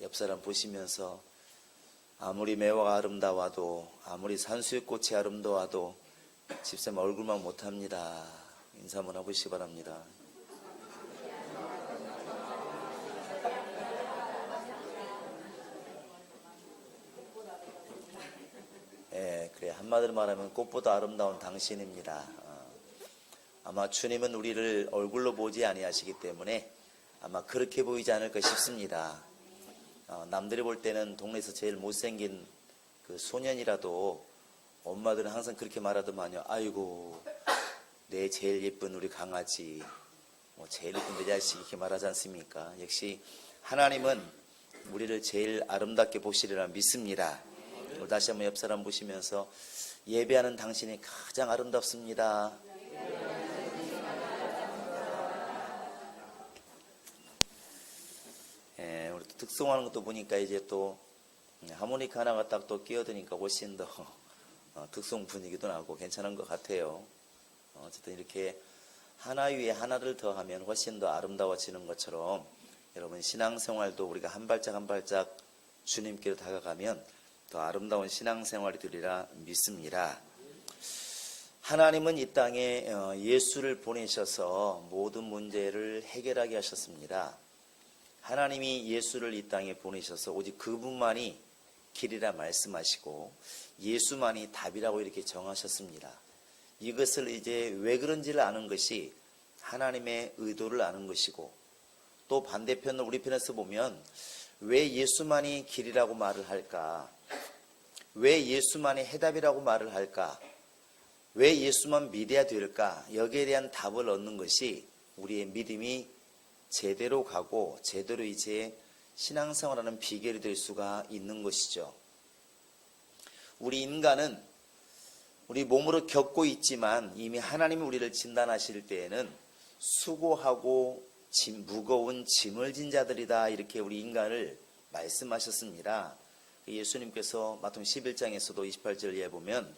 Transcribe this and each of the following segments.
옆 사람 보시면서 아무리 매화가 아름다워도, 아무리 산수의 꽃이 아름다워도 집사님 얼굴만 못합니다. 인사 한번 해보시기 바랍니다. 그래, 한마디로 말하면 꽃보다 아름다운 당신입니다. 아마 주님은 우리를 얼굴로 보지 아니하시기 때문에 아마 그렇게 보이지 않을까 싶습니다. 남들이 볼 때는 동네에서 제일 못생긴 그 소년이라도 엄마들은 항상 그렇게 말하더만요. 아이고, 내 제일 예쁜 우리 강아지, 제일 예쁜 내 자식, 이렇게 말하지 않습니까? 역시 하나님은 우리를 제일 아름답게 보시리라 믿습니다. 다시 한번 옆 사람 보시면서 예배하는 당신이 가장 아름답습니다. 우리 또 특송하는 것도 보니까 이제 또 하모니카 하나가 딱 또 끼어드니까 훨씬 더 특송 분위기도 나고 괜찮은 것 같아요. 어쨌든 이렇게 하나 위에 하나를 더하면 훨씬 더 아름다워지는 것처럼 여러분 신앙생활도 우리가 한 발짝 한 발짝 주님께로 다가가면 더 아름다운 신앙생활이 되리라 믿습니다. 하나님은 이 땅에 예수를 보내셔서 모든 문제를 해결하게 하셨습니다. 하나님이 예수를 이 땅에 보내셔서 오직 그분만이 길이라 말씀하시고 예수만이 답이라고 이렇게 정하셨습니다. 이것을 이제 왜 그런지를 아는 것이 하나님의 의도를 아는 것이고, 또 반대편으로 우리 편에서 보면 왜 예수만이 길이라고 말을 할까? 왜 예수만이 해답이라고 말을 할까? 왜 예수만 믿어야 될까? 여기에 대한 답을 얻는 것이 우리의 믿음이 제대로 가고 제대로 이제 신앙생활하는 비결이 될 수가 있는 것이죠. 우리 인간은 우리 몸으로 겪고 있지만 이미 하나님이 우리를 진단하실 때에는 수고하고 무거운 짐을 진 자들이다, 이렇게 우리 인간을 말씀하셨습니다. 예수님께서 마태복음 11장에서도 28절에 보면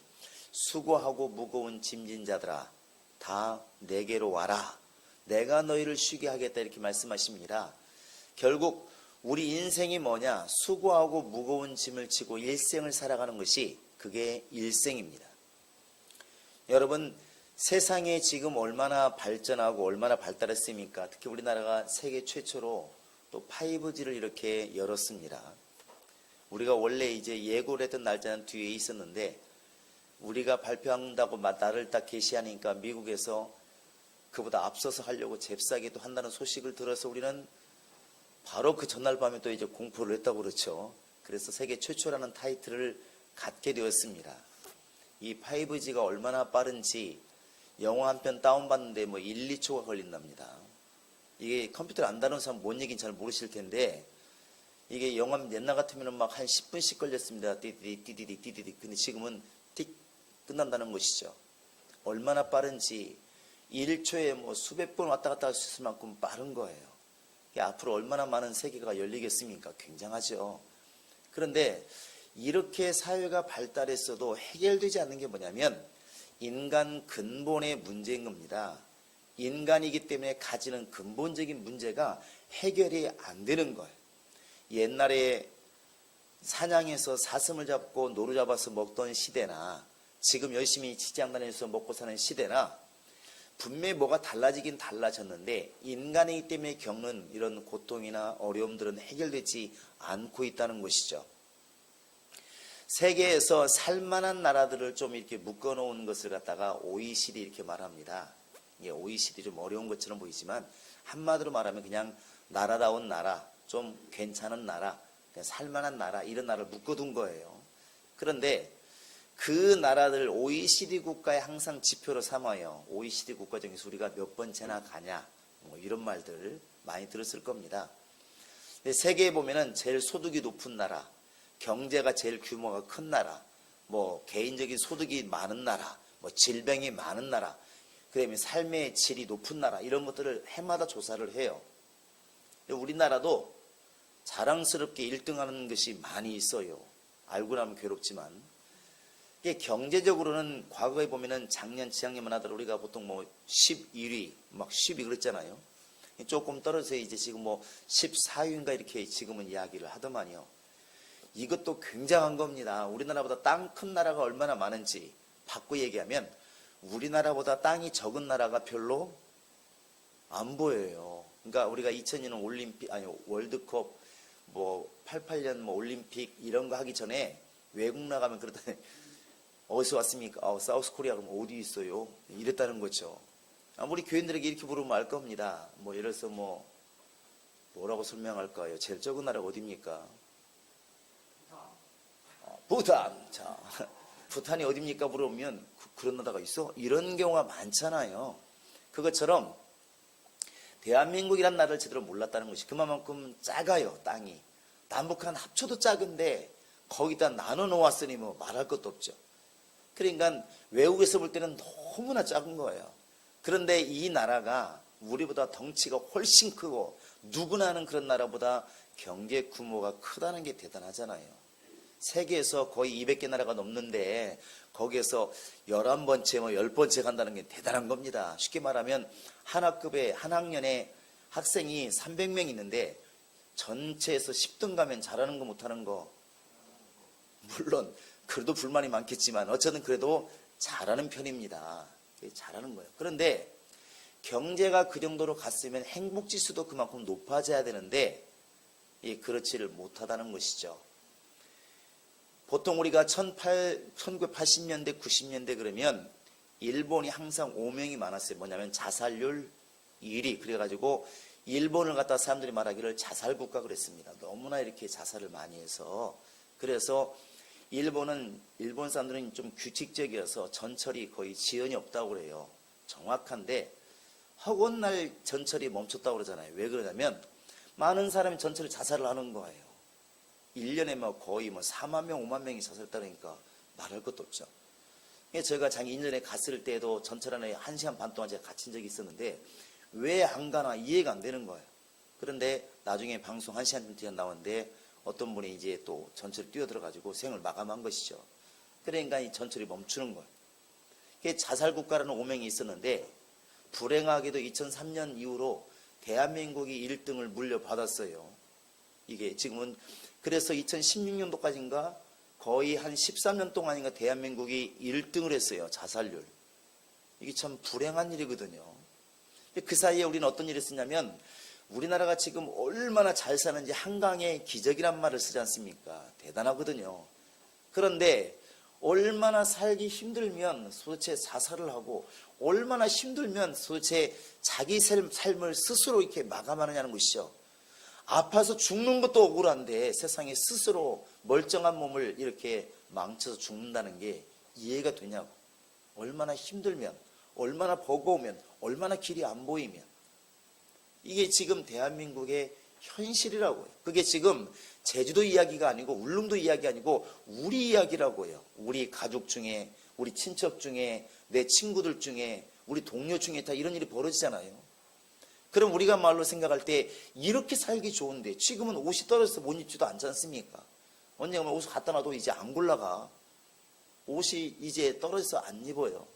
수고하고 무거운 짐진 자들아 다 내게로 와라, 내가 너희를 쉬게 하겠다, 이렇게 말씀하십니다. 결국 우리 인생이 뭐냐? 수고하고 무거운 짐을 지고 일생을 살아가는 것이 그게 일생입니다. 여러분, 세상에 지금 얼마나 발전하고 얼마나 발달했습니까? 특히 우리나라가 세계 최초로 또 5G를 이렇게 열었습니다. 우리가 원래 이제 예고를 했던 날짜는 뒤에 있었는데 우리가 발표한다고 날을 딱 게시하니까 미국에서 그보다 앞서서 하려고 잽싸게 또 한다는 소식을 들어서 우리는 바로 그 전날 밤에 또 이제 공포를 했다고 그렇죠. 그래서 세계 최초라는 타이틀을 갖게 되었습니다. 이 5G가 얼마나 빠른지 영화 한 편 다운받는데 1, 2초가 걸린답니다. 이게 컴퓨터를 안 다루는 사람 뭔 얘기인지 잘 모르실 텐데 이게 영화 옛날 같으면 막 한 10분씩 걸렸습니다. 띠디디. 근데 지금은 띡 끝난다는 것이죠. 얼마나 빠른지 1초에 수백 번 왔다 갔다 할 수 있을 만큼 빠른 거예요. 앞으로 얼마나 많은 세계가 열리겠습니까? 굉장하죠. 그런데 이렇게 사회가 발달했어도 해결되지 않는 게 뭐냐면 인간 근본의 문제인 겁니다. 인간이기 때문에 가지는 근본적인 문제가 해결이 안 되는 거예요. 옛날에 사냥해서 사슴을 잡고 노루 잡아서 먹던 시대나 지금 열심히 직장 다니면서 먹고 사는 시대나 분명히 뭐가 달라지긴 달라졌는데 인간이기 때문에 겪는 이런 고통이나 어려움들은 해결되지 않고 있다는 것이죠. 세계에서 살만한 나라들을 좀 이렇게 묶어놓은 것을 갖다가 OECD 이렇게 말합니다. 이게 OECD 좀 어려운 것처럼 보이지만 한마디로 말하면 그냥 나라다운 나라, 좀 괜찮은 나라, 그냥 살만한 나라, 이런 나라를 묶어둔 거예요. 그런데 그 나라들 OECD 국가에 항상 지표로 삼아요. OECD 국가 중에서 우리가 몇 번째나 가냐, 이런 말들 많이 들었을 겁니다. 근데 세계에 보면은 제일 소득이 높은 나라, 경제가 제일 규모가 큰 나라, 개인적인 소득이 많은 나라, 질병이 많은 나라, 그 다음에 삶의 질이 높은 나라, 이런 것들을 해마다 조사를 해요. 우리나라도 자랑스럽게 1등하는 것이 많이 있어요. 알고 나면 괴롭지만. 이게 경제적으로는 과거에 보면은 작년, 재작년만 하더라도 우리가 보통 11위, 막 10위 그랬잖아요. 조금 떨어져서 이제 지금 뭐 14위인가 이렇게 지금은 이야기를 하더만요. 이것도 굉장한 겁니다. 우리나라보다 땅 큰 나라가 얼마나 많은지 바꿔 얘기하면 우리나라보다 땅이 적은 나라가 별로 안 보여요. 그러니까 우리가 2002년 올림픽, 아니 월드컵, 뭐 88년 뭐 올림픽 이런 거 하기 전에 외국 나가면 그러더니 어디서 왔습니까? 사우스 코리아. 그럼 어디 있어요? 이랬다는 거죠. 우리 교인들에게 이렇게 물으면 알 겁니다. 뭐 예를 들어서 뭐라고 설명할까요? 제일 적은 나라가 어디입니까? 부탄. 자, 부탄이 어디입니까? 물어보면 그런 나라가 있어? 이런 경우가 많잖아요. 그것처럼 대한민국이란 나라를 제대로 몰랐다는 것이 그만큼 작아요. 땅이. 남북한 합쳐도 작은데 거기다 나눠 놓았으니 뭐 말할 것도 없죠. 그러니까 외국에서 볼 때는 너무나 작은 거예요. 그런데 이 나라가 우리보다 덩치가 훨씬 크고 누구나 아는 그런 나라보다 경제 규모가 크다는 게 대단하잖아요. 세계에서 거의 200개 나라가 넘는데 거기에서 11번째 뭐 10번째 간다는 게 대단한 겁니다. 쉽게 말하면 한 학급에 한 학년에 학생이 300명 있는데 전체에서 10등 가면 잘하는 거 못하는 거, 물론 그래도 불만이 많겠지만 어쨌든 그래도 잘하는 편입니다. 잘하는 거예요. 그런데 경제가 그 정도로 갔으면 행복지수도 그만큼 높아져야 되는데 그렇지를 못하다는 것이죠. 보통 우리가 1980년대 90년대 그러면 일본이 항상 오명이 많았어요. 뭐냐면 자살률 1위. 그래가지고 일본을 갖다 사람들이 말하기를 자살국가 그랬습니다. 너무나 이렇게 자살을 많이 해서. 그래서 일본 사람들은 좀 규칙적이어서 전철이 거의 지연이 없다고 그래요. 정확한데 허구날 전철이 멈췄다고 그러잖아요. 왜 그러냐면 많은 사람이 전철에 자살을 하는 거예요. 1년에 뭐 거의 4만 명, 5만 명이 자살했다니까 말할 것도 없죠. 제가 작년 1년에 갔을 때도 전철 안에 1시간 반 동안 제가 갇힌 적이 있었는데 왜 안 가나 이해가 안 되는 거예요. 그런데 나중에 방송 1시간 뒤에 나왔는데 어떤 분이 이제 또 전철에 뛰어들어가지고 생을 마감한 것이죠. 그러니까 이 전철이 멈추는 거예요. 그게 자살국가라는 오명이 있었는데 불행하게도 2003년 이후로 대한민국이 1등을 물려받았어요. 이게 지금은 그래서 2016년도까지인가 거의 한 13년 동안인가 대한민국이 1등을 했어요. 자살률. 이게 참 불행한 일이거든요. 그 사이에 우리는 어떤 일을 쓰냐면 우리나라가 지금 얼마나 잘 사는지 한강의 기적이란 말을 쓰지 않습니까? 대단하거든요. 그런데 얼마나 살기 힘들면 도대체 자살을 하고 얼마나 힘들면 도대체 자기 삶을 스스로 이렇게 마감하느냐는 것이죠. 아파서 죽는 것도 억울한데 세상에 스스로 멀쩡한 몸을 이렇게 망쳐서 죽는다는 게 이해가 되냐고. 얼마나 힘들면, 얼마나 버거우면, 얼마나 길이 안 보이면. 이게 지금 대한민국의 현실이라고요. 그게 지금 제주도 이야기가 아니고 울릉도 이야기 아니고 우리 이야기라고요. 우리 가족 중에, 우리 친척 중에, 내 친구들 중에, 우리 동료 중에 다 이런 일이 벌어지잖아요. 그럼 우리가 말로 생각할 때 이렇게 살기 좋은데 지금은 옷이 떨어져서 못 입지도 않지 않습니까? 언제 가면 옷을 갖다 놔도 이제 안 골라가. 옷이 이제 떨어져서 안 입어요.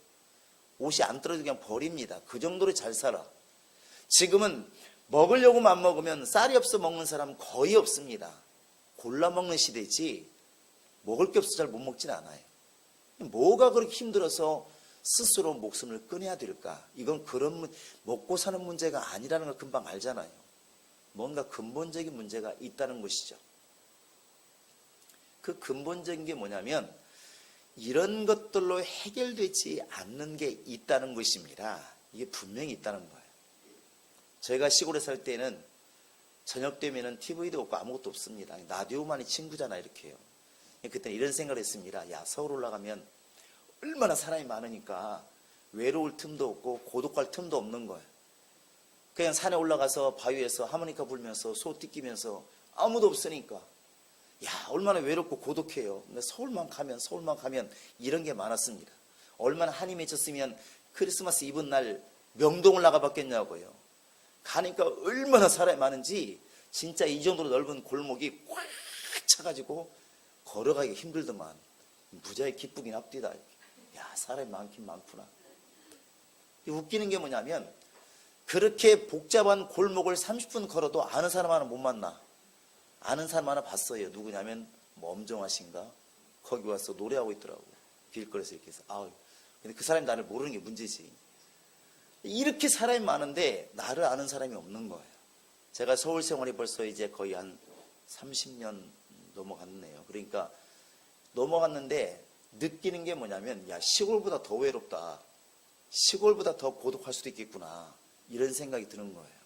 옷이 안 떨어지고 그냥 버립니다. 그 정도로 잘 살아. 지금은 먹으려고만 안 먹으면 쌀이 없어 먹는 사람 거의 없습니다. 골라 먹는 시대지 먹을 게 없어 잘 못 먹진 않아요. 뭐가 그렇게 힘들어서 스스로 목숨을 끊어야 될까? 이건 그런 먹고 사는 문제가 아니라는 걸 금방 알잖아요. 뭔가 근본적인 문제가 있다는 것이죠. 그 근본적인 게 뭐냐면 이런 것들로 해결되지 않는 게 있다는 것입니다. 이게 분명히 있다는 거예요. 저희가 시골에 살 때는 저녁 되면은 TV도 없고 아무것도 없습니다. 라디오만이 친구잖아 이렇게요. 그때는 이런 생각을 했습니다. 야, 서울 올라가면 얼마나 사람이 많으니까 외로울 틈도 없고 고독할 틈도 없는 거예요. 그냥 산에 올라가서 바위에서 하모니카 불면서 소 띠끼면서 아무도 없으니까 야, 얼마나 외롭고 고독해요. 근데 서울만 가면 이런 게 많았습니다. 얼마나 한이 맺혔으면 크리스마스 이브 날 명동을 나가봤겠냐고요. 가니까 얼마나 사람이 많은지 진짜 이 정도로 넓은 골목이 꽉 차가지고 걸어가기가 힘들더만 무지하게 기쁘긴 합디다. 야, 사람이 많긴 많구나. 웃기는 게 뭐냐면 그렇게 복잡한 골목을 30분 걸어도 아는 사람 하나 못 만나. 아는 사람 하나 봤어요. 누구냐면 뭐 엄정화신가? 거기 와서 노래하고 있더라고. 길거리에서 이렇게 해서. 아우, 근데 그 사람이 나를 모르는 게 문제지. 이렇게 사람이 많은데 나를 아는 사람이 없는 거예요. 제가 서울 생활이 벌써 이제 거의 한 30년 넘어갔네요. 그러니까 넘어갔는데 느끼는 게 뭐냐면, 야, 시골보다 더 외롭다. 시골보다 더 고독할 수도 있겠구나. 이런 생각이 드는 거예요.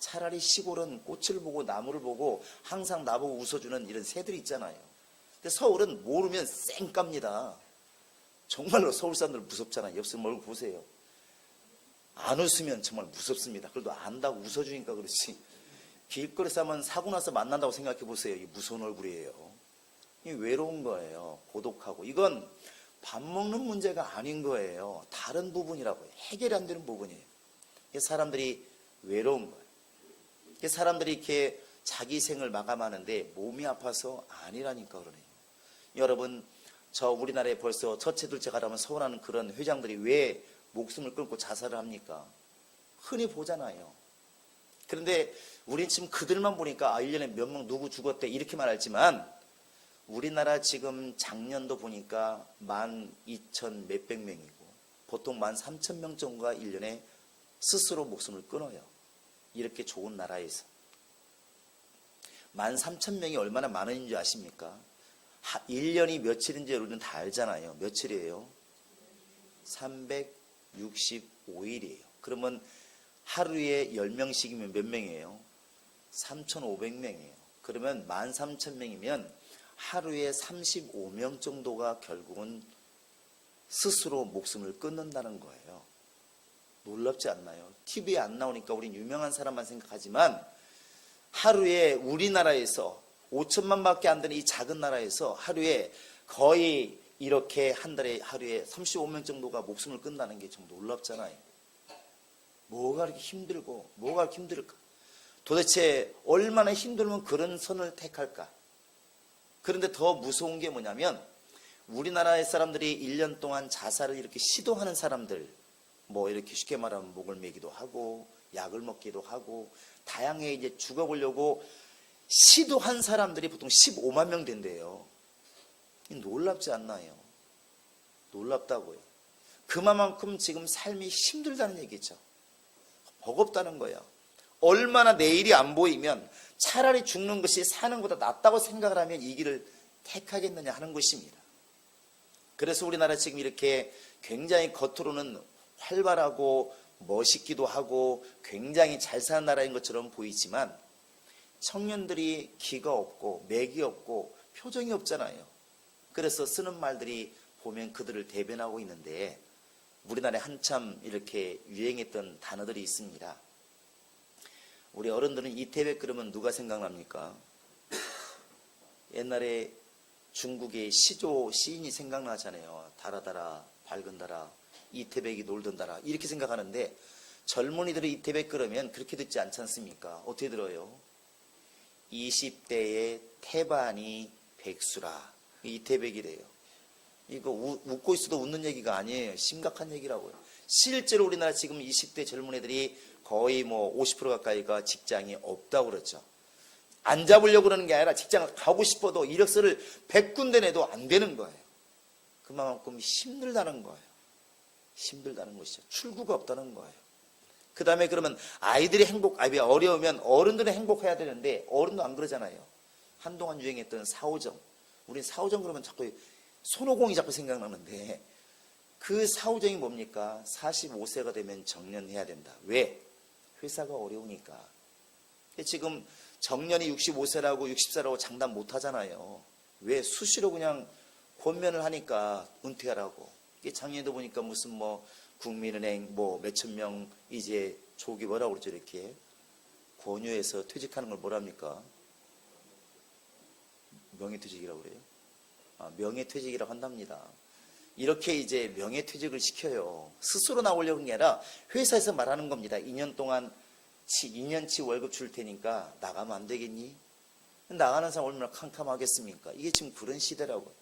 차라리 시골은 꽃을 보고 나무를 보고 항상 나보고 웃어주는 이런 새들이 있잖아요. 근데 서울은 모르면 쌩깝니다. 정말로 서울 사람들 무섭잖아요. 옆 사람 얼굴 보세요. 안 웃으면 정말 무섭습니다. 그래도 안다고 웃어주니까 그렇지. 길거리에서 한번 사고 나서 만난다고 생각해 보세요. 이 무서운 얼굴이에요. 이 외로운 거예요. 고독하고. 이건 밥 먹는 문제가 아닌 거예요. 다른 부분이라고요. 해결이 안 되는 부분이에요. 사람들이 외로운 거예요. 사람들이 이렇게 자기 생을 마감하는데 몸이 아파서 아니라니까 그러네요. 여러분, 저 우리나라에 벌써 첫째, 둘째 가라면 서운하는 그런 회장들이 왜 목숨을 끊고 자살을 합니까? 흔히 보잖아요. 그런데 우린 지금 그들만 보니까 1년에 몇 명 누구 죽었대 이렇게 말하지만, 우리나라 지금 작년도 보니까 12,000 몇백 명이고 보통 13,000명 정도가 1년에 스스로 목숨을 끊어요. 이렇게 좋은 나라에서 13,000명이 얼마나 많은 줄 아십니까? 1년이 며칠인지 여러분 다 알잖아요. 며칠이에요? 365일이에요. 그러면 하루에 10명씩이면 몇 명이에요? 3,500명이에요. 그러면 13,000명이면 하루에 35명 정도가 결국은 스스로 목숨을 끊는다는 거예요. 놀랍지 않나요? TV에 안 나오니까 우린 유명한 사람만 생각하지만, 하루에 우리나라에서 5천만 밖에 안 되는 이 작은 나라에서 하루에 거의 이렇게 한 달에 하루에 35명 정도가 목숨을 끊는다는 게 좀 놀랍잖아요. 뭐가 이렇게 힘들고 뭐가 이렇게 힘들까? 도대체 얼마나 힘들면 그런 선을 택할까? 그런데 더 무서운 게 뭐냐면, 우리나라의 사람들이 1년 동안 자살을 이렇게 시도하는 사람들, 뭐 이렇게 쉽게 말하면 목을 매기도 하고 약을 먹기도 하고 다양하게 이제 죽어보려고 시도한 사람들이 보통 15만 명 된대요. 놀랍지 않나요? 놀랍다고요. 그만큼 지금 삶이 힘들다는 얘기죠. 버겁다는 거예요. 얼마나 내일이 안 보이면 차라리 죽는 것이 사는 것보다 낫다고 생각을 하면 이 길을 택하겠느냐 하는 것입니다. 그래서 우리나라 지금 이렇게 굉장히 겉으로는 활발하고 멋있기도 하고 굉장히 잘 사는 나라인 것처럼 보이지만, 청년들이 기가 없고 맥이 없고 표정이 없잖아요. 그래서 쓰는 말들이 보면 그들을 대변하고 있는데, 우리나라에 한참 이렇게 유행했던 단어들이 있습니다. 우리 어른들은 이태백 그러면 누가 생각납니까? 옛날에 중국의 시조 시인이 생각나잖아요. 달아달아 밝은 달아 이태백이 놀던 달아 이렇게 생각하는데, 젊은이들이 이태백 그러면 그렇게 듣지 않지 않습니까? 어떻게 들어요? 20대의 태반이 백수라. 이태백이래요. 이거 웃고 있어도 웃는 얘기가 아니에요. 심각한 얘기라고요. 실제로 우리나라 지금 20대 젊은 애들이 거의 뭐 50% 가까이가 직장이 없다고 그러죠. 안 잡으려고 그러는 게 아니라 직장을 가고 싶어도 이력서를 100군데 내도 안 되는 거예요. 그만큼 힘들다는 거예요. 힘들다는 것이죠. 출구가 없다는 거예요. 그 다음에 그러면 아이들이 어려우면 어른들은 행복해야 되는데, 어른도 안 그러잖아요. 한동안 유행했던 사오정. 우리 사오정 그러면 자꾸 손오공이 자꾸 생각나는데, 그 사오정이 뭡니까? 45세가 되면 정년해야 된다. 왜? 회사가 어려우니까. 지금 정년이 65세라고 60세라고 장담 못 하잖아요. 왜? 수시로 그냥 권면을 하니까 은퇴하라고. 작년에도 보니까 무슨 뭐 국민은행 뭐 몇천 명 이제 조기 뭐라고 그러죠, 이렇게 권유해서 퇴직하는 걸 뭐랍니까? 명예퇴직이라고 그래요. 명예퇴직이라고 한답니다. 이렇게 이제 명예퇴직을 시켜요. 스스로 나오려고 하는 게 아니라 회사에서 말하는 겁니다. 2년치 월급 줄 테니까 나가면 안 되겠니? 나가는 사람 얼마나 캄캄하겠습니까? 이게 지금 그런 시대라고요.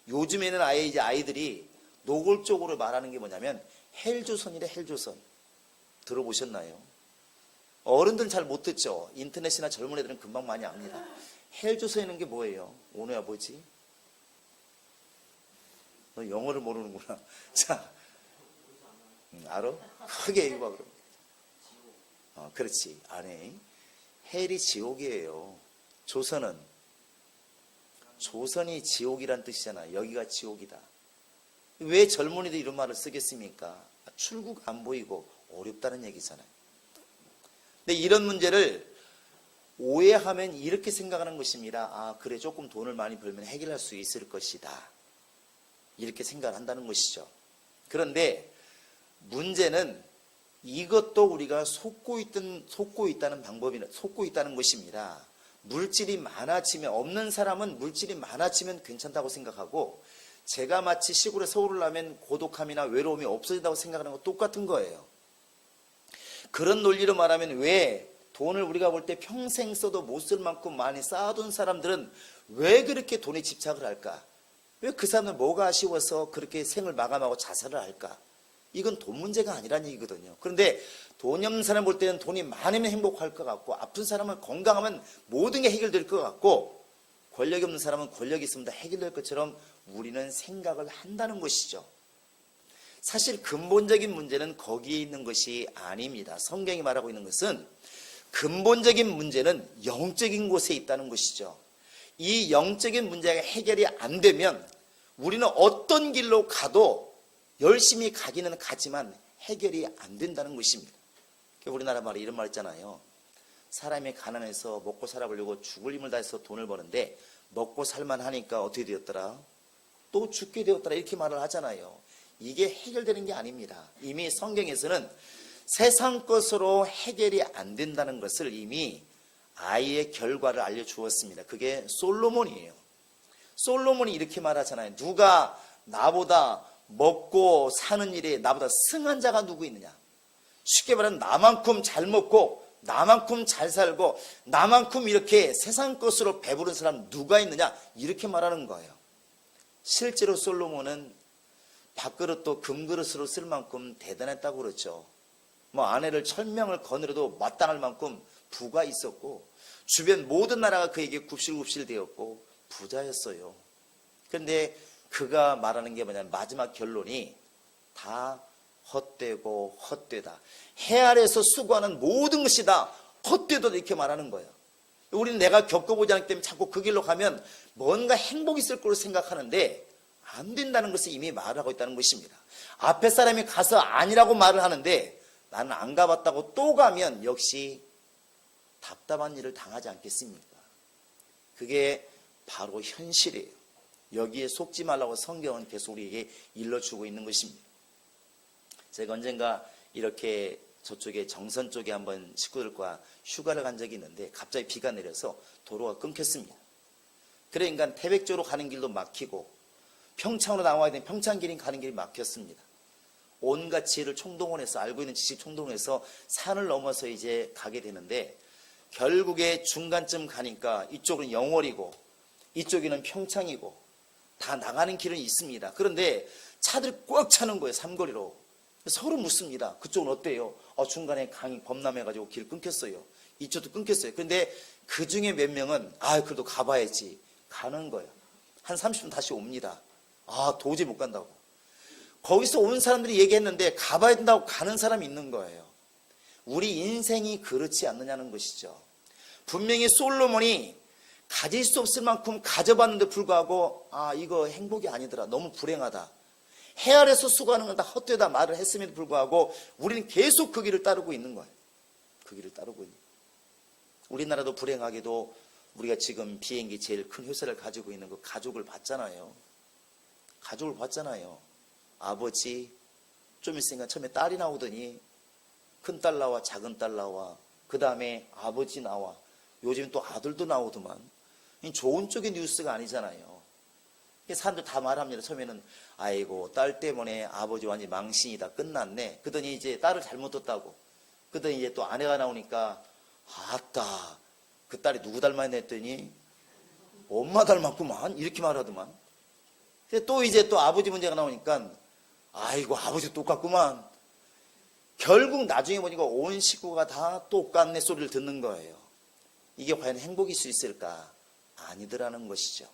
요즘에는 아예 이제 아이들이 노골적으로 말하는 게 뭐냐면 헬조선이래, 헬조선. 들어보셨나요? 어른들은 잘 못 듣죠. 인터넷이나 젊은 애들은 금방 많이 압니다. 헬조선에 있는 게 뭐예요? 오너야 뭐지? 너 영어를 모르는구나. 자, 알아? 크게 얘기해봐 그럼. 그렇지. 아니, 헬이 지옥이에요. 조선이 지옥이란 뜻이잖아. 여기가 지옥이다. 왜 젊은이들 이런 말을 쓰겠습니까? 출구가 안 보이고 어렵다는 얘기잖아요. 근데 이런 문제를 오해하면 이렇게 생각하는 것입니다. 아, 그래, 조금 돈을 많이 벌면 해결할 수 있을 것이다. 이렇게 생각을 한다는 것이죠. 그런데 문제는 이것도 우리가 속고 있다는 것입니다. 물질이 많아지면, 없는 사람은 물질이 많아지면 괜찮다고 생각하고, 제가 마치 시골에 서울을 나면 고독함이나 외로움이 없어진다고 생각하는 거 똑같은 거예요. 그런 논리로 말하면 왜 돈을 우리가 볼 때 평생 써도 못 쓸 만큼 많이 쌓아둔 사람들은 왜 그렇게 돈에 집착을 할까? 왜 그 사람은 뭐가 아쉬워서 그렇게 생을 마감하고 자살을 할까? 이건 돈 문제가 아니라는 얘기거든요. 그런데 돈이 없는 사람 볼 때는 돈이 많으면 행복할 것 같고, 아픈 사람은 건강하면 모든 게 해결될 것 같고, 권력이 없는 사람은 권력이 있으면 다 해결될 것처럼 우리는 생각을 한다는 것이죠. 사실 근본적인 문제는 거기에 있는 것이 아닙니다. 성경이 말하고 있는 것은 근본적인 문제는 영적인 곳에 있다는 것이죠. 이 영적인 문제가 해결이 안 되면 우리는 어떤 길로 가도 열심히 가기는 가지만 해결이 안 된다는 것입니다. 우리나라 말에 이런 말 있잖아요. 사람이 가난해서 먹고 살아보려고 죽을 힘을 다해서 돈을 버는데 먹고 살만 하니까 어떻게 되었더라? 또 죽게 되었더라. 이렇게 말을 하잖아요. 이게 해결되는 게 아닙니다. 이미 성경에서는 세상 것으로 해결이 안 된다는 것을 이미 아이의 결과를 알려주었습니다. 그게 솔로몬이에요. 솔로몬이 이렇게 말하잖아요. 누가 나보다 먹고 사는 일에 나보다 승한 자가 누구 있느냐? 쉽게 말하면 나만큼 잘 먹고 나만큼 잘 살고 나만큼 이렇게 세상 것으로 배부른 사람 누가 있느냐? 이렇게 말하는 거예요. 실제로 솔로몬은 밥그릇도 금그릇으로 쓸 만큼 대단했다고 그러죠. 아내를 1000명을 거느려도 마땅할 만큼 부가 있었고, 주변 모든 나라가 그에게 굽실굽실 되었고 부자였어요. 그런데 그가 말하는 게 뭐냐면 마지막 결론이 다 헛되고 헛되다. 해 아래에서 수고하는 모든 것이 다 헛되다 이렇게 말하는 거예요. 우리는 내가 겪어보지 않기 때문에 자꾸 그 길로 가면 뭔가 행복이 있을 거로 생각하는데 안 된다는 것을 이미 말하고 있다는 것입니다. 앞에 사람이 가서 아니라고 말을 하는데 나는 안 가봤다고 또 가면 역시 답답한 일을 당하지 않겠습니까? 그게 바로 현실이에요. 여기에 속지 말라고 성경은 계속 우리에게 일러주고 있는 것입니다. 제가 언젠가 이렇게 저쪽에 정선 쪽에 한번 식구들과 휴가를 간 적이 있는데 갑자기 비가 내려서 도로가 끊겼습니다. 그러니까 태백 쪽으로 가는 길도 막히고 평창으로 나와야 되는 평창길인 가는 길이 막혔습니다. 온갖 지혜를 총동원해서 알고 있는 지식 총동원해서 산을 넘어서 이제 가게 되는데 결국에 중간쯤 가니까 이쪽은 영월이고 이쪽에는 평창이고 다 나가는 길은 있습니다. 그런데 차들이 꽉 차는 거예요. 삼거리로. 서로 묻습니다. 그쪽은 어때요? 중간에 강이 범람해가지고 길 끊겼어요. 이쪽도 끊겼어요. 그런데 그 중에 몇 명은 그래도 가봐야지 가는 거예요. 한 30분 다시 옵니다. 도저히 못 간다고. 거기서 온 사람들이 얘기했는데 가봐야 된다고 가는 사람이 있는 거예요. 우리 인생이 그렇지 않느냐는 것이죠. 분명히 솔로몬이 가질 수 없을 만큼 가져봤는데 불구하고 이거 행복이 아니더라. 너무 불행하다. 해 아래서 수고하는 건 다 헛되다 말을 했음에도 불구하고 우리는 계속 그 길을 따르고 있는 거예요. 그 길을 따르고 있는 거예요. 우리나라도 불행하게도 우리가 지금 비행기 제일 큰 회사를 가지고 있는 그 가족을 봤잖아요. 가족을 봤잖아요. 아버지, 좀 있으니까 처음에 딸이 나오더니 큰딸 나와 작은딸 나와 그 다음에 아버지 나와 요즘 또 아들도 나오더만. 좋은 쪽의 뉴스가 아니잖아요. 사람들 다 말합니다. 처음에는 아이고 딸 때문에 아버지 완전히 망신이다 끝났네. 그러더니 이제 딸을 잘못 뒀다고. 그러더니 이제 또 아내가 나오니까 아따 그 딸이 누구 닮았냐 했더니 엄마 닮았구만 이렇게 말하더만. 또 이제 또 아버지 문제가 나오니까 아이고 아버지 똑같구만. 결국 나중에 보니까 온 식구가 다 똑같네 소리를 듣는 거예요. 이게 과연 행복일 수 있을까? 아니더라는 것이죠.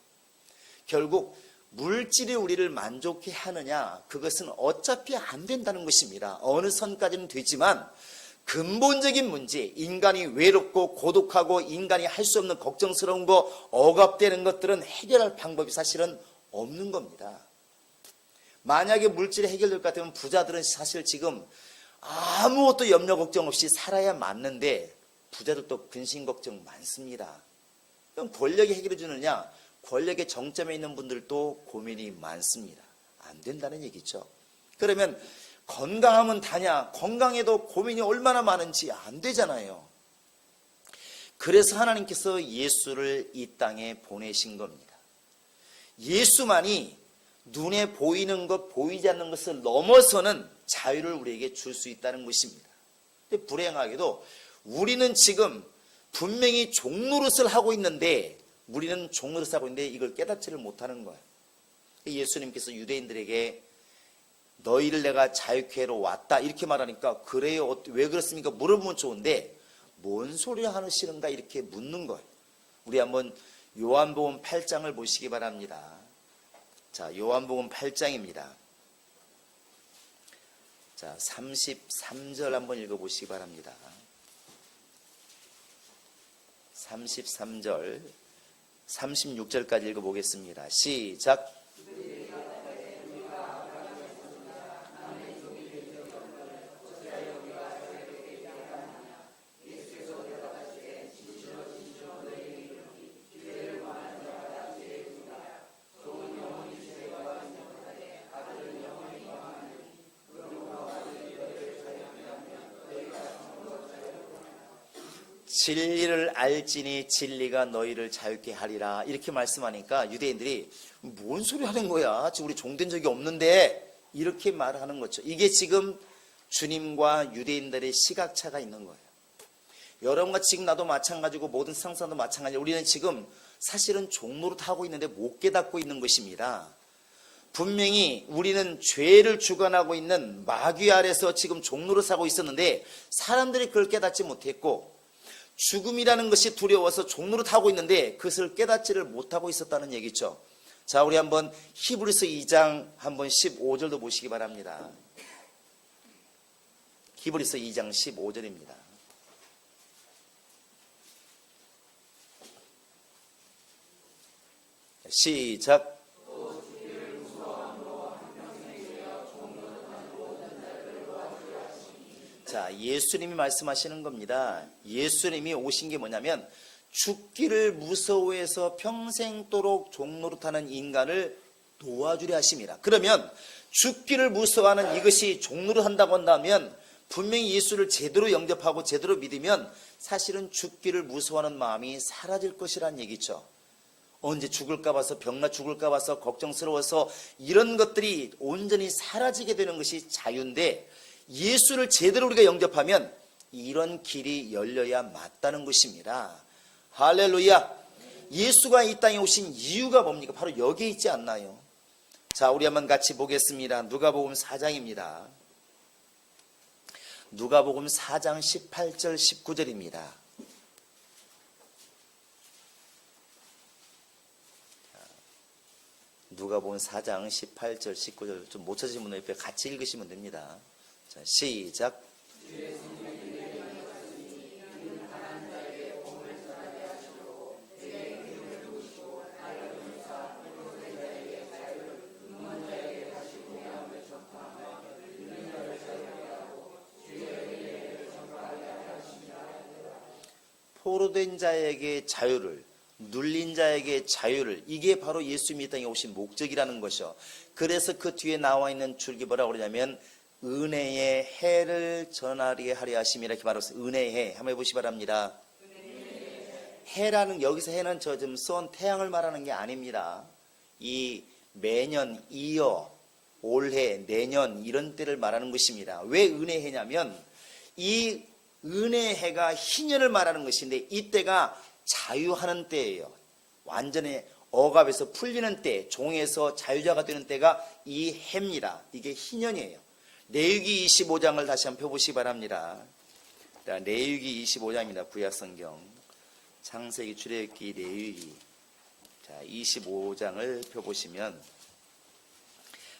결국 물질이 우리를 만족해 하느냐? 그것은 어차피 안 된다는 것입니다. 어느 선까지는 되지만 근본적인 문제, 인간이 외롭고 고독하고 인간이 할 수 없는 걱정스러운 거, 억압되는 것들은 해결할 방법이 사실은 없는 겁니다. 만약에 물질이 해결될 것 같으면 부자들은 사실 지금 아무것도 염려 걱정 없이 살아야 맞는데 부자들도 근심 걱정 많습니다. 그럼 권력이 해결해 주느냐? 권력의 정점에 있는 분들도 고민이 많습니다. 안 된다는 얘기죠. 그러면 건강하면 다냐? 건강에도 고민이 얼마나 많은지 안 되잖아요. 그래서 하나님께서 예수를 이 땅에 보내신 겁니다. 예수만이 눈에 보이는 것, 보이지 않는 것을 넘어서는 자유를 우리에게 줄 수 있다는 것입니다. 근데 불행하게도 우리는 지금 분명히 종노릇을 하고 있는데 우리는 종노릇을 하고 있는데 이걸 깨닫지를 못하는 거예요. 예수님께서 유대인들에게 너희를 내가 자유케 하러 왔다 이렇게 말하니까 그래요? 왜 그렇습니까? 물어보면 좋은데 뭔 소리 하시는가 이렇게 묻는 거예요. 우리 한번 요한복음 8장을 보시기 바랍니다. 자, 요한복음 8장입니다. 자, 33절 한번 읽어보시기 바랍니다. 33절, 36절까지 읽어보겠습니다. 시작. 진리를 알지니 진리가 너희를 자유케 하리라 이렇게 말씀하니까 유대인들이 뭔 소리 하는 거야? 지금 우리 종된 적이 없는데 이렇게 말하는 거죠. 이게 지금 주님과 유대인들의 시각차가 있는 거예요. 여러분과 지금 나도 마찬가지고 모든 상사도 마찬가지고 우리는 지금 사실은 종노릇 하고 있는데 못 깨닫고 있는 것입니다. 분명히 우리는 죄를 주관하고 있는 마귀 아래서 지금 종노릇 하고 있었는데 사람들이 그걸 깨닫지 못했고 죽음이라는 것이 두려워서 종노릇 하고 있는데 그것을 깨닫지를 못하고 있었다는 얘기죠. 자, 우리 한번 히브리서 2장 한번 15절도 보시기 바랍니다. 히브리서 2장 15절입니다. 시작. 자, 예수님이 말씀하시는 겁니다. 예수님이 오신 게 뭐냐면 죽기를 무서워해서 평생도록 종노릇하는 인간을 도와주려 하심이라. 그러면 죽기를 무서워하는 이것이 종노릇한다고 한다면 분명히 예수를 제대로 영접하고 제대로 믿으면 사실은 죽기를 무서워하는 마음이 사라질 것이란 얘기죠. 언제 죽을까 봐서 병나 죽을까 봐서 걱정스러워서 이런 것들이 온전히 사라지게 되는 것이 자유인데 예수를 제대로 우리가 영접하면 이런 길이 열려야 맞다는 것입니다. 할렐루야. 예수가 이 땅에 오신 이유가 뭡니까? 바로 여기에 있지 않나요? 자, 우리 한번 같이 보겠습니다. 누가복음 4장입니다. 누가복음 4장 18절 19절입니다. 누가복음 4장 18절 19절 좀 못 찾으신 분들 옆에 같이 읽으시면 됩니다. 자, 시작. 포로된 자에게 자유를, 눌린 자에게 자유를, 이게 바로 예수님이 이 땅에 오신 목적이라는 것이요. 그래서 그 뒤에 나와 있는 줄기 뭐라고 그러냐면 은혜의 해를 전하리에 하려 하심이라 이렇게 말했어요. 은혜의 해 한번 해보시기 바랍니다. 해라는 여기서 해는 저 좀 쏜 태양을 말하는 게 아닙니다. 이 매년, 이어, 올해, 내년 이런 때를 말하는 것입니다. 왜 은혜의 해냐면 이 은혜의 해가 희년을 말하는 것인데 이때가 자유하는 때예요. 완전히 억압에서 풀리는 때, 종에서 자유자가 되는 때가 이 해입니다. 이게 희년이에요. 레위기 25장을 다시 한번 펴보시기 바랍니다. 자, 레위기 25장입니다. 구약성경. 창세기, 출애굽기, 레위기. 자, 25장을 펴보시면,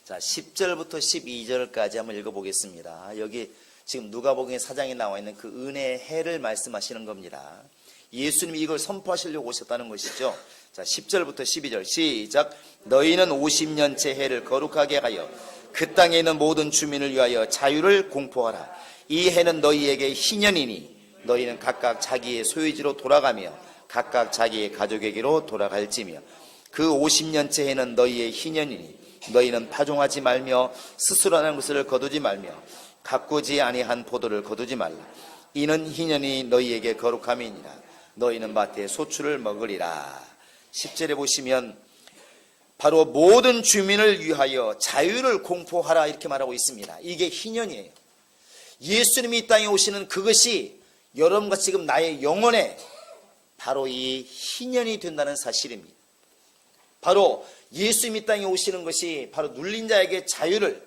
자, 10절부터 12절까지 한번 읽어보겠습니다. 여기 지금 누가복음의 4장에 나와 있는 그 은혜의 해를 말씀하시는 겁니다. 예수님이 이걸 선포하시려고 오셨다는 것이죠. 자, 10절부터 12절 시작. 너희는 50년째 해를 거룩하게 하여 그 땅에 있는 모든 주민을 위하여 자유를 공포하라. 이 해는 너희에게 희년이니 너희는 각각 자기의 소유지로 돌아가며 각각 자기의 가족에게로 돌아갈지며 그 50년째 해는 너희의 희년이니 너희는 파종하지 말며 스스로 하는 것을 거두지 말며 가꾸지 아니한 포도를 거두지 말라. 이는 희년이 너희에게 거룩함이니라. 너희는 밭에 소출을 먹으리라. 10절에 보시면 바로 모든 주민을 위하여 자유를 공포하라 이렇게 말하고 있습니다. 이게 희년이에요. 예수님이 이 땅에 오시는 그것이 여러분과 지금 나의 영혼에 바로 이 희년이 된다는 사실입니다. 바로 예수님이 이 땅에 오시는 것이 바로 눌린 자에게 자유를,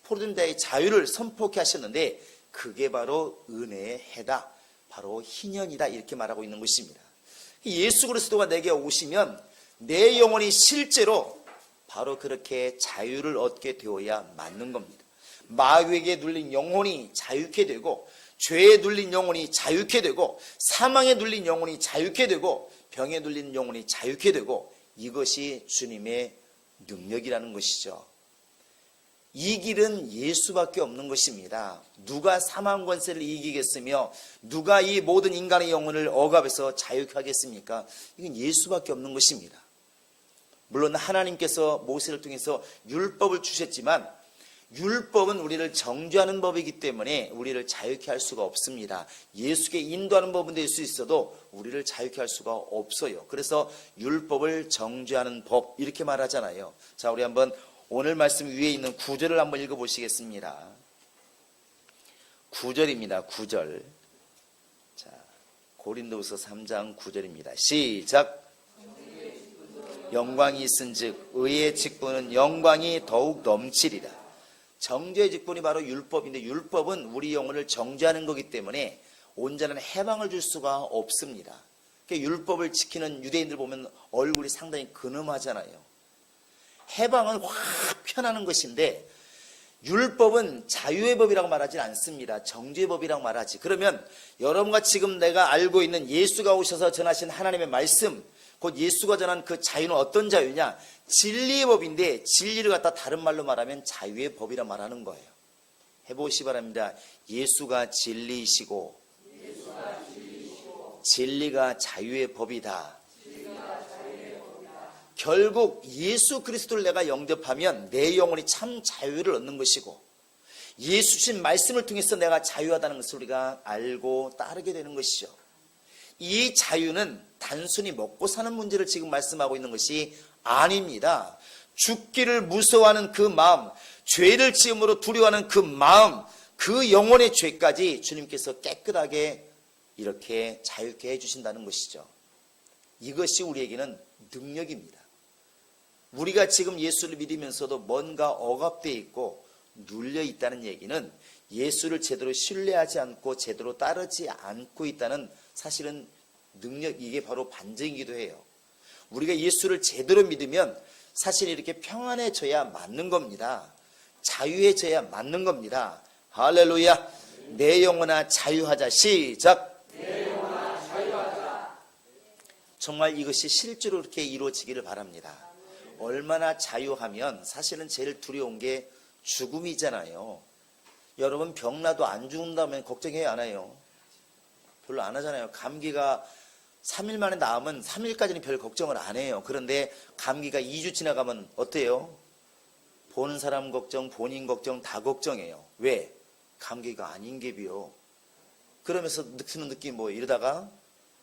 포로된 자의 자유를 선포케 하셨는데 그게 바로 은혜의 해다, 바로 희년이다 이렇게 말하고 있는 것입니다. 예수 그리스도가 내게 오시면 내 영혼이 실제로 바로 그렇게 자유를 얻게 되어야 맞는 겁니다. 마귀에게 눌린 영혼이 자유케 되고, 죄에 눌린 영혼이 자유케 되고, 사망에 눌린 영혼이 자유케 되고, 병에 눌린 영혼이 자유케 되고, 이것이 주님의 능력이라는 것이죠. 이 길은 예수밖에 없는 것입니다. 누가 사망 권세를 이기겠으며 누가 이 모든 인간의 영혼을 억압해서 자유케 하겠습니까? 이건 예수밖에 없는 것입니다. 물론 하나님께서 모세를 통해서 율법을 주셨지만 율법은 우리를 정죄하는 법이기 때문에 우리를 자유케 할 수가 없습니다. 예수께 인도하는 법은 될 수 있어도 우리를 자유케 할 수가 없어요. 그래서 율법을 정죄하는 법 이렇게 말하잖아요. 자, 우리 한번 오늘 말씀 위에 있는 9절을 한번 읽어보시겠습니다. 9절입니다. 9절. 자, 고린도후서 3장 9절입니다. 시작. 영광이 있은즉 의의 직분은 영광이 더욱 넘치리라. 정죄의 직분이 바로 율법인데 율법은 우리 영혼을 정죄하는 거기 때문에 온전한 해방을 줄 수가 없습니다. 그러니까 율법을 지키는 유대인들 보면 얼굴이 상당히 근엄하잖아요. 해방은 확 편하는 것인데 율법은 자유의 법이라고 말하지 않습니다. 정죄의 법이라고 말하지. 그러면 여러분과 지금 내가 알고 있는 예수가 오셔서 전하신 하나님의 말씀, 곧 예수가 전한 그 자유는 어떤 자유냐? 진리의 법인데 진리를 갖다 다른 말로 말하면 자유의 법이라 말하는 거예요. 해보시기 바랍니다. 예수가 진리이시고 진리가 자유의 법이다. 결국 예수 그리스도를 내가 영접하면 내 영혼이 참 자유를 얻는 것이고 예수 주신 말씀을 통해서 내가 자유하다는 것을 우리가 알고 따르게 되는 것이죠. 이 자유는 단순히 먹고 사는 문제를 지금 말씀하고 있는 것이 아닙니다. 죽기를 무서워하는 그 마음, 죄를 지음으로 두려워하는 그 마음, 그 영혼의 죄까지 주님께서 깨끗하게 이렇게 자유케 해주신다는 것이죠. 이것이 우리에게는 능력입니다. 우리가 지금 예수를 믿으면서도 뭔가 억압되어 있고 눌려 있다는 얘기는 예수를 제대로 신뢰하지 않고 제대로 따르지 않고 있다는 사실은 능력, 이게 바로 반증이기도 해요. 우리가 예수를 제대로 믿으면 사실 이렇게 평안해져야 맞는 겁니다. 자유해져야 맞는 겁니다. 할렐루야. 내 영혼아 자유하자. 시작. 내 영혼아 자유하자. 정말 이것이 실제로 그렇게 이루어지기를 바랍니다. 얼마나 자유하면 사실은 제일 두려운 게 죽음이잖아요. 여러분 병나도 안 죽는다면 걱정해야 안 해요? 별로 안 하잖아요. 감기가 3일 만에 나으면 3일까지는 별 걱정을 안 해요. 그런데 감기가 2주 지나가면 어때요? 보는 사람 걱정, 본인 걱정 다 걱정해요. 왜? 감기가 아닌 게 비요. 그러면서 드는 느낌이 뭐예요? 이러다가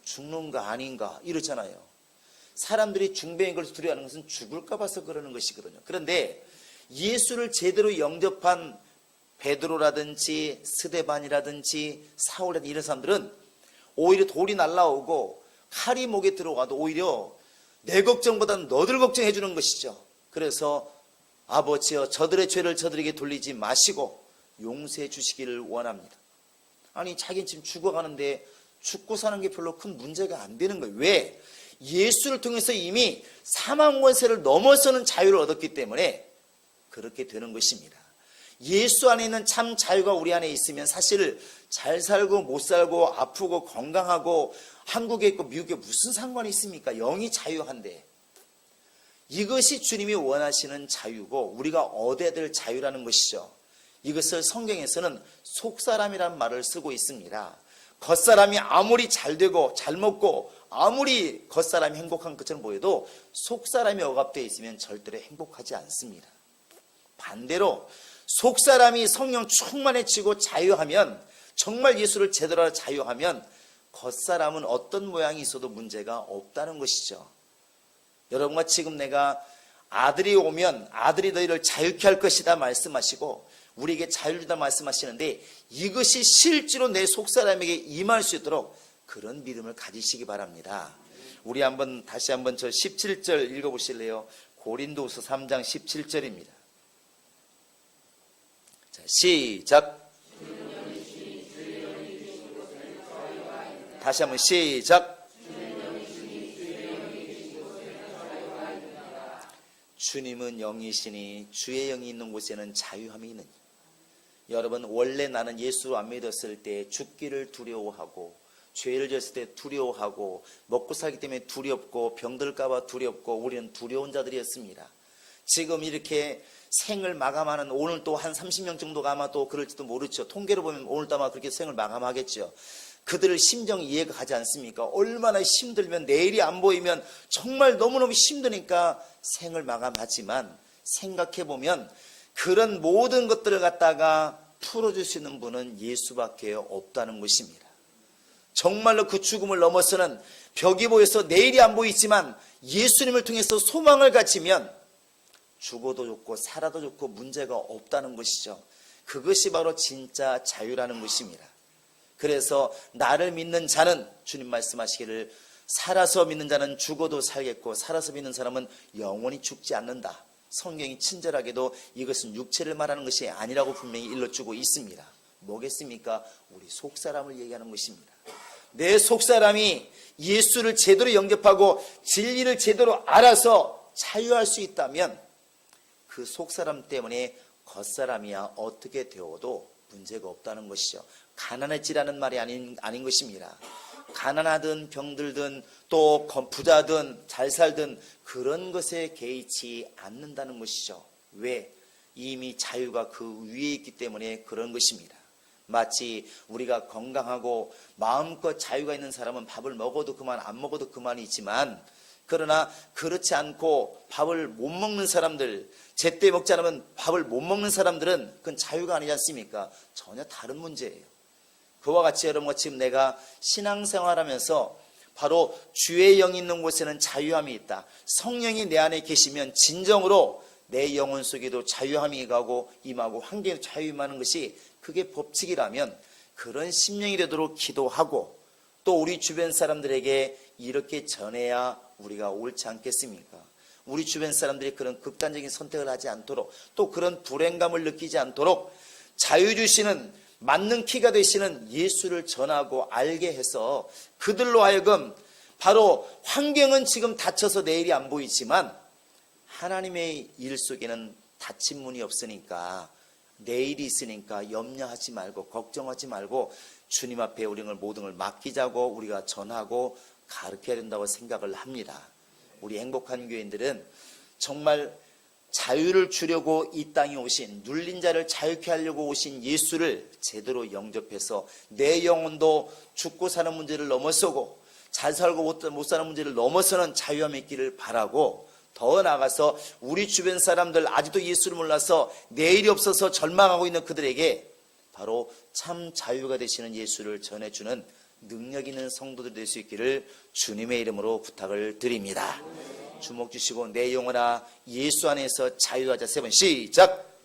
죽는가 아닌가 이러잖아요. 사람들이 중병인 걸 두려워하는 것은 죽을까 봐서 그러는 것이거든요. 그런데 예수를 제대로 영접한 베드로라든지 스데반이라든지 사울이라든지 이런 사람들은 오히려 돌이 날라오고 칼이 목에 들어가도 오히려 내 걱정보다는 너들 걱정해 주는 것이죠. 그래서 아버지여 저들의 죄를 저들에게 돌리지 마시고 용서해 주시기를 원합니다. 아니 자기는 지금 죽어가는데 죽고 사는 게 별로 큰 문제가 안 되는 거예요. 왜? 예수를 통해서 이미 사망 권세를 넘어서는 자유를 얻었기 때문에 그렇게 되는 것입니다. 예수 안에 있는 참 자유가 우리 안에 있으면 사실 잘 살고 못 살고 아프고 건강하고 한국에 있고 미국에 무슨 상관이 있습니까? 영이 자유한데. 이것이 주님이 원하시는 자유고 우리가 얻어야 될 자유라는 것이죠. 이것을 성경에서는 속사람이라는 말을 쓰고 있습니다. 겉사람이 아무리 잘되고 잘 먹고 아무리 겉사람이 행복한 것처럼 보여도 속사람이 억압되어 있으면 절대로 행복하지 않습니다. 반대로 속사람이 성령 충만해지고 자유하면, 정말 예수를 제대로 알아 자유하면 겉사람은 어떤 모양이 있어도 문제가 없다는 것이죠. 여러분과 지금 내가 아들이 오면 아들이 너희를 자유케 할 것이다 말씀하시고 우리에게 자유를 주다 말씀하시는데, 이것이 실제로 내 속사람에게 임할 수 있도록 그런 믿음을 가지시기 바랍니다. 우리 다시 한번 저 17절 읽어보실래요? 고린도후서 3장 17절입니다. 자, 시작. 다시 한번 시작. 주님은 영이시니 주의 영이 있는 곳에는 자유함이 있느니. 여러분, 원래 나는 예수 안 믿었을 때 죽기를 두려워하고 죄를 지었을 때 두려워하고 먹고 살기 때문에 두렵고 병들까 봐 두렵고 우리는 두려운 자들이었습니다. 지금 이렇게 생을 마감하는, 오늘 또 한 30명 정도가 아마 또 그럴지도 모르죠. 통계로 보면 오늘도 아마 그렇게 생을 마감하겠죠. 그들의 심정이 이해가 가지 않습니까? 얼마나 힘들면, 내일이 안 보이면 정말 너무너무 힘드니까 생을 마감하지만, 생각해보면 그런 모든 것들을 갖다가 풀어줄 수 있는 분은 예수밖에 없다는 것입니다. 정말로 그 죽음을 넘어서는, 벽이 보여서 내일이 안 보이지만 예수님을 통해서 소망을 가지면 죽어도 좋고 살아도 좋고 문제가 없다는 것이죠. 그것이 바로 진짜 자유라는 것입니다. 그래서 나를 믿는 자는, 주님 말씀하시기를 살아서 믿는 자는 죽어도 살겠고 살아서 믿는 사람은 영원히 죽지 않는다. 성경이 친절하게도 이것은 육체를 말하는 것이 아니라고 분명히 일러주고 있습니다. 뭐겠습니까? 우리 속사람을 얘기하는 것입니다. 내 속사람이 예수를 제대로 영접하고 진리를 제대로 알아서 자유할 수 있다면 그 속사람 때문에 겉사람이야 어떻게 되어도 문제가 없다는 것이죠. 가난해지라는 말이 아닌 것입니다. 가난하든 병들든 또 부자든 잘 살든 그런 것에 개의치 않는다는 것이죠. 왜? 이미 자유가 그 위에 있기 때문에 그런 것입니다. 마치 우리가 건강하고 마음껏 자유가 있는 사람은 밥을 먹어도 그만 안 먹어도 그만이지만, 그러나 그렇지 않고 밥을 못 먹는 사람들, 제때 먹지 않으면 밥을 못 먹는 사람들은 그건 자유가 아니지 않습니까? 전혀 다른 문제예요. 그와 같이 여러분과 지금 내가 신앙생활하면서 바로 주의 영이 있는 곳에는 자유함이 있다. 성령이 내 안에 계시면 진정으로 내 영혼 속에도 자유함이 임하고 환경에 자유 임하는 것이 그게 법칙이라면, 그런 심령이 되도록 기도하고 또 우리 주변 사람들에게 이렇게 전해야 우리가 옳지 않겠습니까? 우리 주변 사람들이 그런 극단적인 선택을 하지 않도록, 또 그런 불행감을 느끼지 않도록 자유 주시는, 맞는 키가 되시는 예수를 전하고 알게 해서 그들로 하여금, 바로 환경은 지금 닫혀서 내일이 안 보이지만 하나님의 일 속에는 닫힌 문이 없으니까, 내일이 있으니까 염려하지 말고 걱정하지 말고 주님 앞에 우리를 모든 걸 맡기자고 우리가 전하고 가르쳐야 된다고 생각을 합니다. 우리 행복한 교인들은 정말 자유를 주려고 이 땅에 오신, 눌린 자를 자유케 하려고 오신 예수를 제대로 영접해서 내 영혼도 죽고 사는 문제를 넘어서고 잘 살고 못 사는 문제를 넘어서는 자유함이 있기를 바라고, 더 나아가서 우리 주변 사람들, 아직도 예수를 몰라서 내일이 없어서 절망하고 있는 그들에게 바로 참 자유가 되시는 예수를 전해주는 능력 있는 성도들 될 수 있기를 주님의 이름으로 부탁을 드립니다. 주목 주시고 내 영혼아 예수 안에서 자유하자. 세 번 시작.